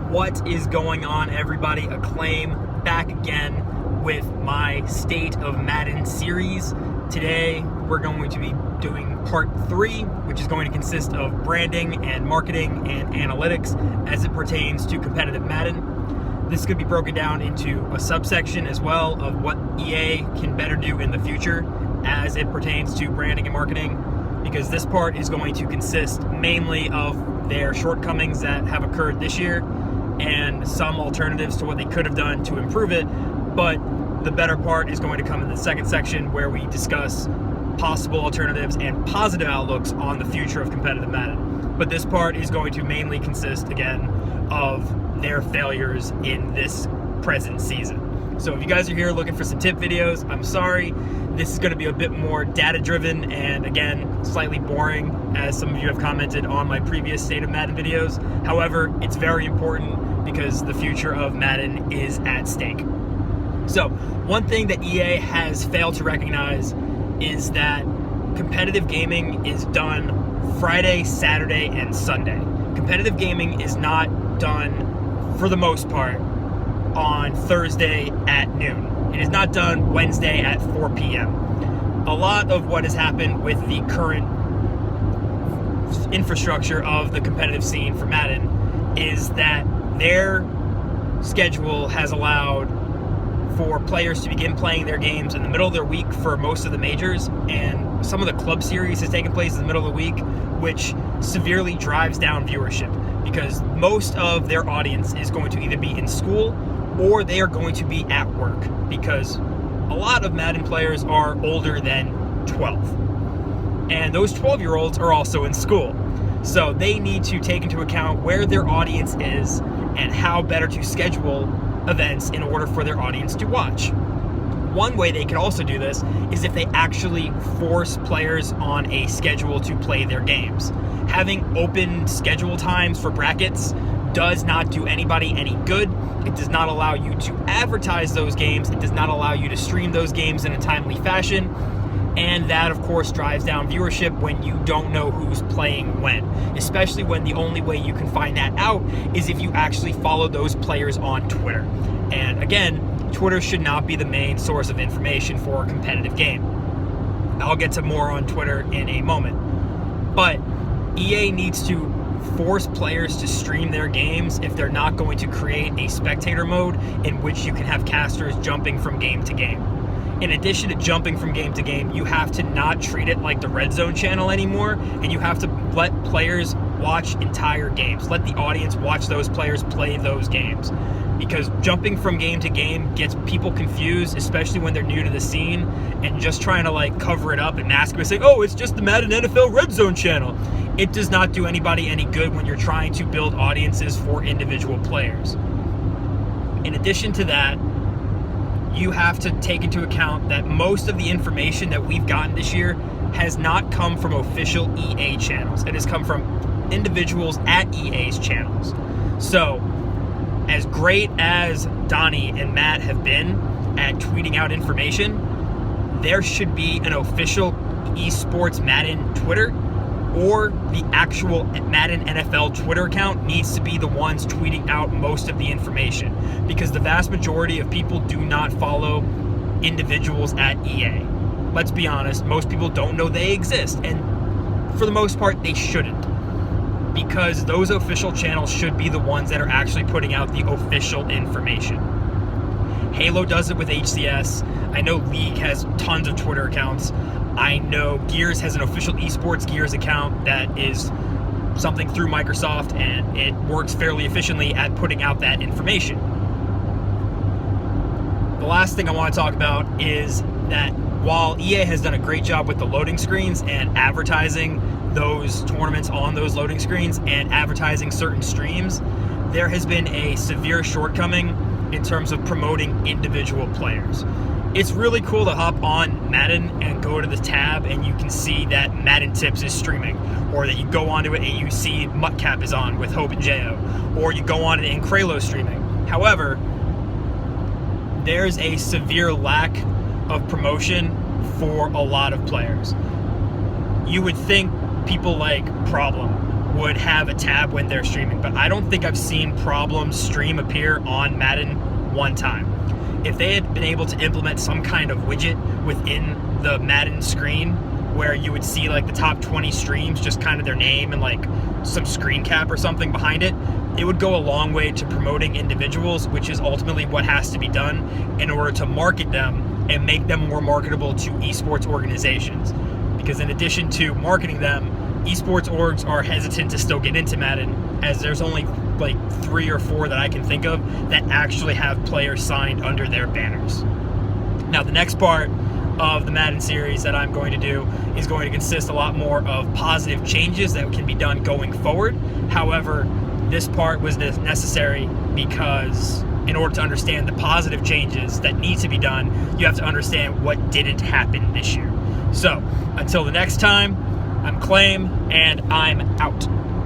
What is going on, everybody? Acclaim back again with my State of Madden series. Today we're going to be doing part 3, which is going to consist of branding and marketing and analytics as it pertains to competitive Madden. This could be broken down into a subsection as well of what EA can better do in the future as it pertains to branding and marketing, because this part is going to consist mainly of their shortcomings that have occurred this year and some alternatives to what they could have done to improve it. But the better part is going to come in the second section, where we discuss possible alternatives and positive outlooks on the future of competitive Madden. But this part is going to mainly consist, again, of their failures in this present season. So if you guys are here looking for some tip videos, I'm sorry. This is going to be a bit more data-driven and, again, slightly boring, as some of you have commented on my previous State of Madden videos. However, it's very important because the future of Madden is at stake. So, one thing that EA has failed to recognize is that competitive gaming is done Friday, Saturday, and Sunday. Competitive gaming is not done, for the most part, on Thursday at noon. It is not done Wednesday at 4 p.m. A lot of what has happened with the current infrastructure of the competitive scene for Madden is that their schedule has allowed for players to begin playing their games in the middle of their week for most of the majors, and some of the club series has taken place in the middle of the week, which severely drives down viewership because most of their audience is going to either be in school or they are going to be at work, because a lot of Madden players are older than 12. And those 12-year-olds are also in school. So they need to take into account where their audience is and how better to schedule events in order for their audience to watch. One way they can also do this is if they actually force players on a schedule to play their games. Having open schedule times for brackets does not do anybody any good. It does not allow you to advertise those games. It does not allow you to stream those games in a timely fashion. And that, of course, drives down viewership when you don't know who's playing when, especially when the only way you can find that out is if you actually follow those players on Twitter. And again, Twitter should not be the main source of information for a competitive game. I'll get to more on Twitter in a moment. But EA needs to force players to stream their games if they're not going to create a spectator mode in which you can have casters jumping from game to game. In addition to jumping from game to game, you have to not treat it like the Red Zone channel anymore, and you have to let players watch entire games. Let the audience watch those players play those games. Because jumping from game to game gets people confused, especially when they're new to the scene, and just trying to cover it up and mask it by saying, oh, it's just the Madden NFL Red Zone channel. It does not do anybody any good when you're trying to build audiences for individual players. In addition to that, you have to take into account that most of the information that we've gotten this year has not come from official EA channels. It has come from individuals at EA's channels. So, as great as Donnie and Matt have been at tweeting out information, there should be an official esports Madden Twitter, or the actual Madden NFL Twitter account needs to be the ones tweeting out most of the information, because the vast majority of people do not follow individuals at EA. Let's be honest, most people don't know they exist, and for the most part, they shouldn't, because those official channels should be the ones that are actually putting out the official information. Halo does it with HCS. I know League has tons of Twitter accounts. I know Gears has an official esports Gears account that is something through Microsoft, and it works fairly efficiently at putting out that information. The last thing I want to talk about is that while EA has done a great job with the loading screens and advertising those tournaments on those loading screens and advertising certain streams, there has been a severe shortcoming in terms of promoting individual players. It's really cool to hop on Madden and go to the tab and you can see that Madden Tips is streaming, or that you go onto it and you see Mutcap is on with Hope and Jo, or you go on it and Kralo's streaming. However, there's a severe lack of promotion for a lot of players. You would think people like Problem would have a tab when they're streaming, but I don't think I've seen problem stream appear on Madden one time. If they had been able to implement some kind of widget within the Madden screen where you would see like the top 20 streams, just kind of their name and like some screen cap or something behind it, it would go a long way to promoting individuals, which is ultimately what has to be done in order to market them and make them more marketable to esports organizations. Because in addition to marketing them, esports orgs are hesitant to still get into Madden, as there's only like 3 or 4 that I can think of that actually have players signed under their banners. Now, the next part of the Madden series that I'm going to do is going to consist a lot more of positive changes that can be done going forward. However, this part was necessary because in order to understand the positive changes that need to be done, you have to understand what didn't happen this year. So, until the next time, I'm Claim, and I'm out.